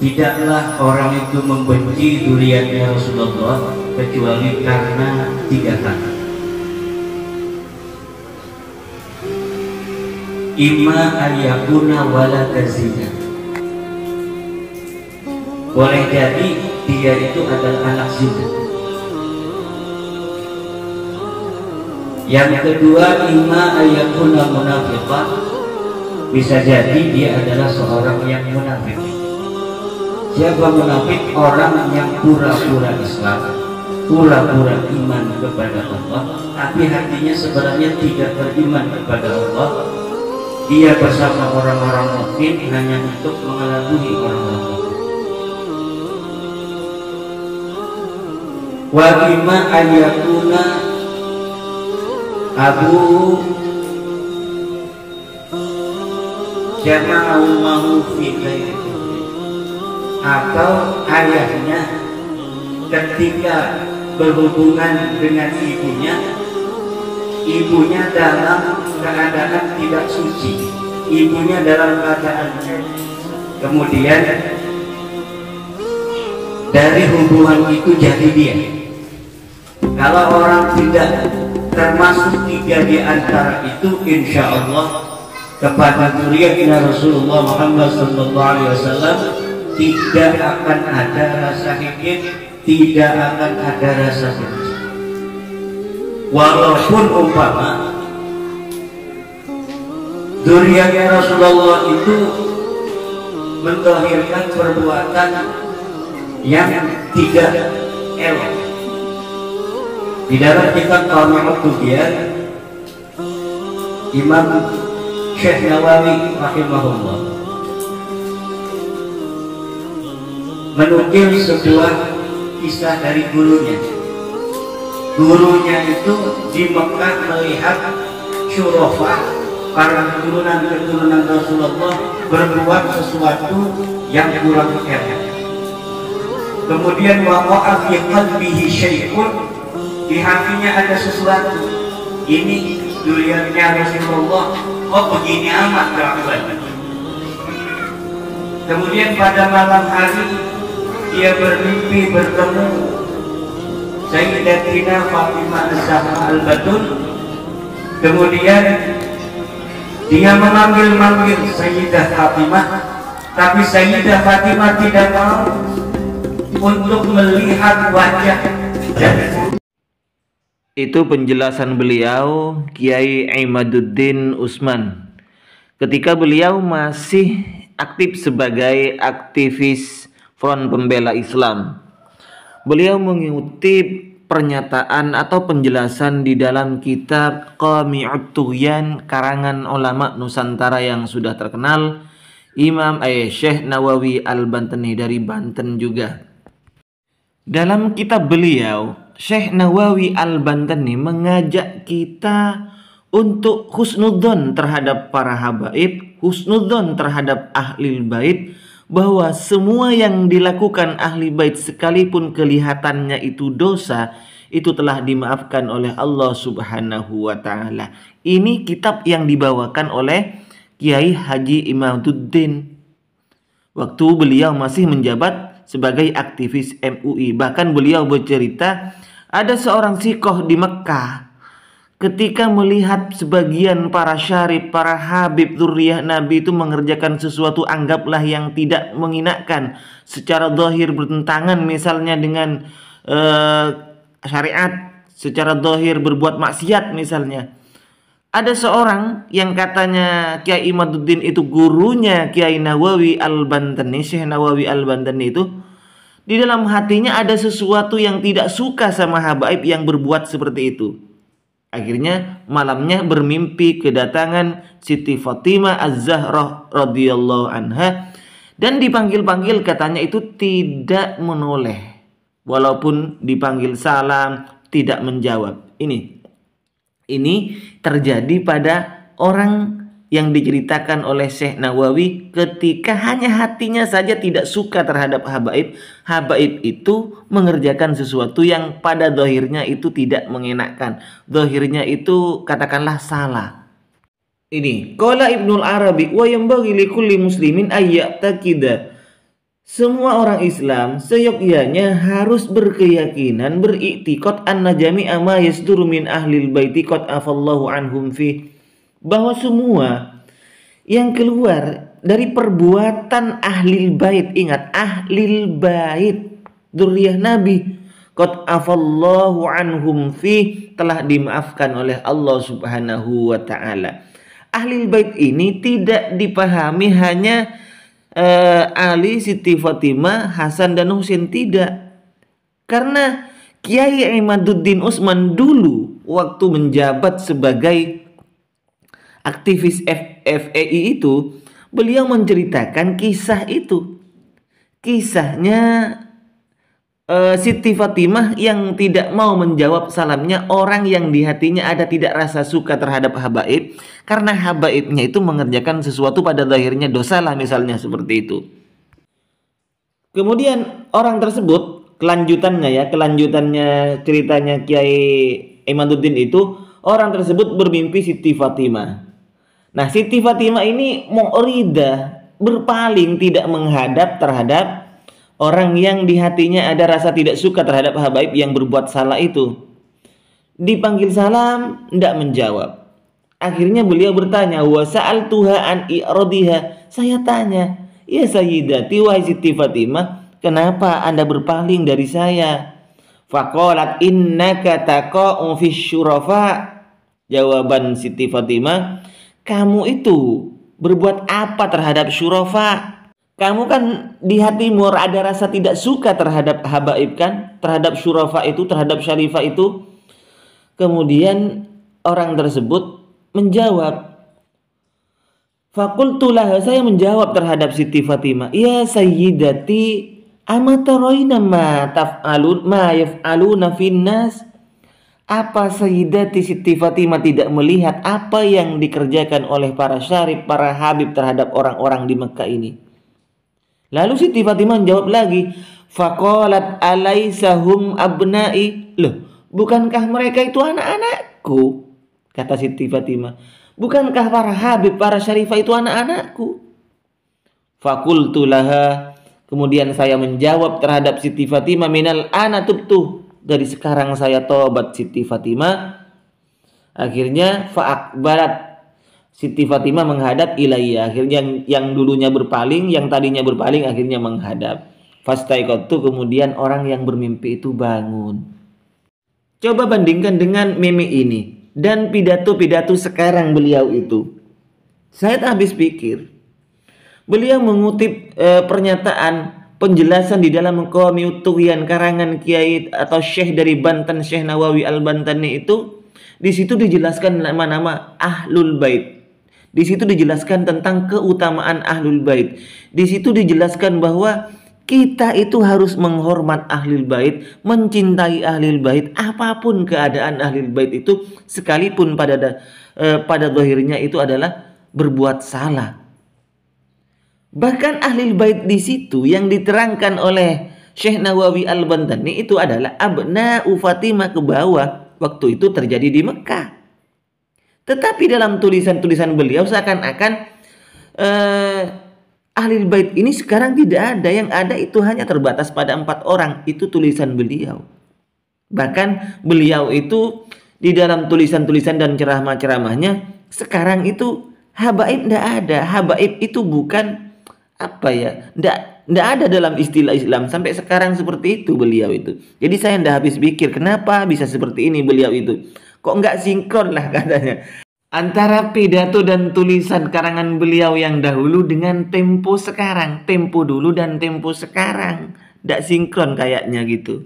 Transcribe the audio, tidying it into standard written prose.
tidaklah orang itu membenci dzurriyyatnya Rasulullah kecuali karena 3 hal. Imma ayyakuna walad zina, boleh jadi dia itu adalah anak zina. Yang kedua, imma ayyakuna munafiqah, bisa jadi dia adalah seorang yang munafik. Siapa munafik? Orang yang pura-pura Islam, pura-pura iman kepada Allah, tapi hatinya sebenarnya tidak beriman kepada Allah. Dia bersama orang-orang mukmin hanya untuk mengelabui orang-orang mukmin. Wa imma ayyakuna abu jama'u fi ghairi, atau ayahnya ketika berhubungan dengan ibunya dalam keadaan tidak suci, ibunya dalam keadaan kemudian dari hubungan itu jadi dia. Kalau orang tidak termasuk 3 di antara itu, insya Allah kepada dzurriyyatnya Rasulullah Muhammad SAW tidak akan ada rasa ingin, tidak akan ada rasa benci. Walaupun umpama dzurriyyatnya Rasulullah itu menzahirkan perbuatan yang tidak elok. Di dalam kitab Qami'ut Tubyan, Imam Syekh Nawawi rahimahullah menukil sebuah kisah dari gurunya. Gurunya itu di Mekah melihat syurafah, para keturunan Rasulullah berbuat sesuatu yang kurang enak. Kemudian waqa'a fi qalbihi syai'un, di hatinya ada sesuatu. Ini dzurriyyatnya Rasulullah, kok begini amat kelakuannya. Kemudian pada malam hari dia bermimpi bertemu Sayyidatina Fatimah Az-Zahra Al-Batul. Kemudian dia memanggil Sayyidah Fatimah, tapi Sayyidah Fatimah tidak mau untuk melihat wajah dan itu penjelasan beliau Kiai Imaduddin Utsman ketika beliau masih aktif sebagai aktivis Front Pembela Islam. Beliau mengutip pernyataan atau penjelasan di dalam kitab Qami'ut Tughyan karangan ulama Nusantara yang sudah terkenal, Imam Syekh Nawawi Al-Bantani dari Banten juga. Dalam kitab beliau, Syekh Nawawi Al-Bantani mengajak kita untuk husnudzon terhadap para habaib, husnudzon terhadap ahlil bait, bahwa semua yang dilakukan ahli bait sekalipun kelihatannya itu dosa, itu telah dimaafkan oleh Allah Subhanahu wa taala. Ini kitab yang dibawakan oleh Kiai Haji Imaduddin waktu beliau masih menjabat sebagai aktivis MUI. Bahkan beliau bercerita ada seorang sikoh di Mekah ketika melihat sebagian para syarif, para habib dzurriyyah Nabi itu mengerjakan sesuatu anggaplah yang tidak menghinakan, secara zahir bertentangan misalnya dengan syariat, secara zahir berbuat maksiat misalnya. Ada seorang yang katanya Kiai Imaduddin itu gurunya Kiai Nawawi Al-Bantani, Syekh Nawawi Al-Bantani itu, di dalam hatinya ada sesuatu yang tidak suka sama habaib yang berbuat seperti itu. Akhirnya malamnya bermimpi kedatangan Siti Fatimah Az-Zahra radhiyallahu anha dan dipanggil-panggil, katanya itu tidak menoleh. Walaupun dipanggil salam tidak menjawab. Ini terjadi pada orang yang diceritakan oleh Syekh Nawawi ketika hanya hatinya saja tidak suka terhadap habaib. Habaib itu mengerjakan sesuatu yang pada zahirnya itu tidak mengenakkan. Zahirnya itu katakanlah salah. Ini qala Ibnul Arabi wa yanbaghi likulli muslimin ayya'taqida semua orang Islam seyogyanya harus berkeyakinan, beriktikad anna jami'a ma yasduru min ahlil baiti qad afallahu anhum fi, bahwa semua yang keluar dari perbuatan ahlil bait, ingat ahlil bait, dzurriyyah Nabi, qad afallahu anhum fi, telah dimaafkan oleh Allah Subhanahu wa taala. Ahlil bait ini tidak dipahami hanya Ali, Siti Fatimah, Hasan dan Husain, tidak. Karena Kiai Imaduddin Utsman dulu waktu menjabat sebagai aktivis FPI itu, beliau menceritakan kisah itu. Kisahnya Siti Fatimah yang tidak mau menjawab salamnya orang yang di hatinya ada tidak rasa suka terhadap habaib, karena habaibnya itu mengerjakan sesuatu pada zahirnya dosa lah, misalnya seperti itu. Kemudian orang tersebut, kelanjutannya ceritanya Kiai Imaduddin itu, orang tersebut bermimpi Siti Fatimah. Nah, Siti Fatimah ini mu'ridah, berpaling, tidak menghadap terhadap orang yang di hatinya ada rasa tidak suka terhadap habaib yang berbuat salah itu. Dipanggil salam, tidak menjawab. Akhirnya beliau bertanya, wa sa'altuha an i'radiha. Saya tanya, ya Sayyidati, wahai Siti Fatimah, kenapa Anda berpaling dari saya? Faqalat innaka taqa'u fi syurafa. Jawaban Siti Fatimah, kamu itu berbuat apa terhadap syurafa? Kamu kan di hatimu ada rasa tidak suka terhadap habaib kan, terhadap syurafa itu, terhadap syarifah itu. Kemudian orang tersebut menjawab, fakultulah, saya menjawab terhadap Siti Fatimah, ya Sayyidati, amataroina ma taf'alun ma yaf'aluna finnas. Apa Sayyidati Siti Fatimah tidak melihat apa yang dikerjakan oleh para syarif, para habib terhadap orang-orang di Mekah ini? Lalu Siti Fatimah menjawab lagi, faqalat alaisahum abna'i. Loh, bukankah mereka itu anak-anakku? Kata Siti Fatimah, bukankah para habib, para syarifah itu anak-anakku? Fakultu laha, kemudian saya menjawab terhadap Siti Fatimah, minal ana tubtu, dari sekarang saya tobat Siti Fatimah. Akhirnya fa'akbarat, Siti Fatimah menghadap ilayya. Akhirnya yang dulunya berpaling, yang tadinya berpaling akhirnya menghadap. Fastaiqatu, kemudian orang yang bermimpi itu bangun. Coba bandingkan dengan mimpi ini dan pidato-pidato sekarang beliau itu. Saya tak habis pikir. Beliau mengutip pernyataan penjelasan di dalam Qawmi Tughyan karangan Kiai atau Syekh dari Banten, Syekh Nawawi Al-Bantani itu. Di situ dijelaskan nama-nama Ahlul Bait. Di situ dijelaskan tentang keutamaan Ahlul Bait. Di situ dijelaskan bahwa kita itu harus menghormat Ahlul Bait, mencintai Ahlul Bait, apapun keadaan Ahlul Bait itu, sekalipun pada zahirnya itu adalah berbuat salah. Bahkan Ahlul Bait di situ yang diterangkan oleh Syekh Nawawi Al-Bantani itu adalah abna'u Fatimah ke bawah. Waktu itu terjadi di Mekah. Tetapi dalam tulisan-tulisan beliau seakan-akan Ahlul Bait ini sekarang tidak ada. Yang ada itu hanya terbatas pada 4 orang. Itu tulisan beliau. Bahkan beliau itu di dalam tulisan-tulisan dan ceramah-ceramahnya sekarang itu habaib tidak ada. Habaib itu bukan tidak ada dalam istilah Islam. Sampai sekarang seperti itu beliau itu. Jadi saya tidak habis pikir kenapa bisa seperti ini beliau itu. Kok nggak sinkron lah katanya antara pidato dan tulisan karangan beliau yang dahulu dengan tempo sekarang. Tempo dulu dan tempo sekarang. Nggak sinkron kayaknya gitu.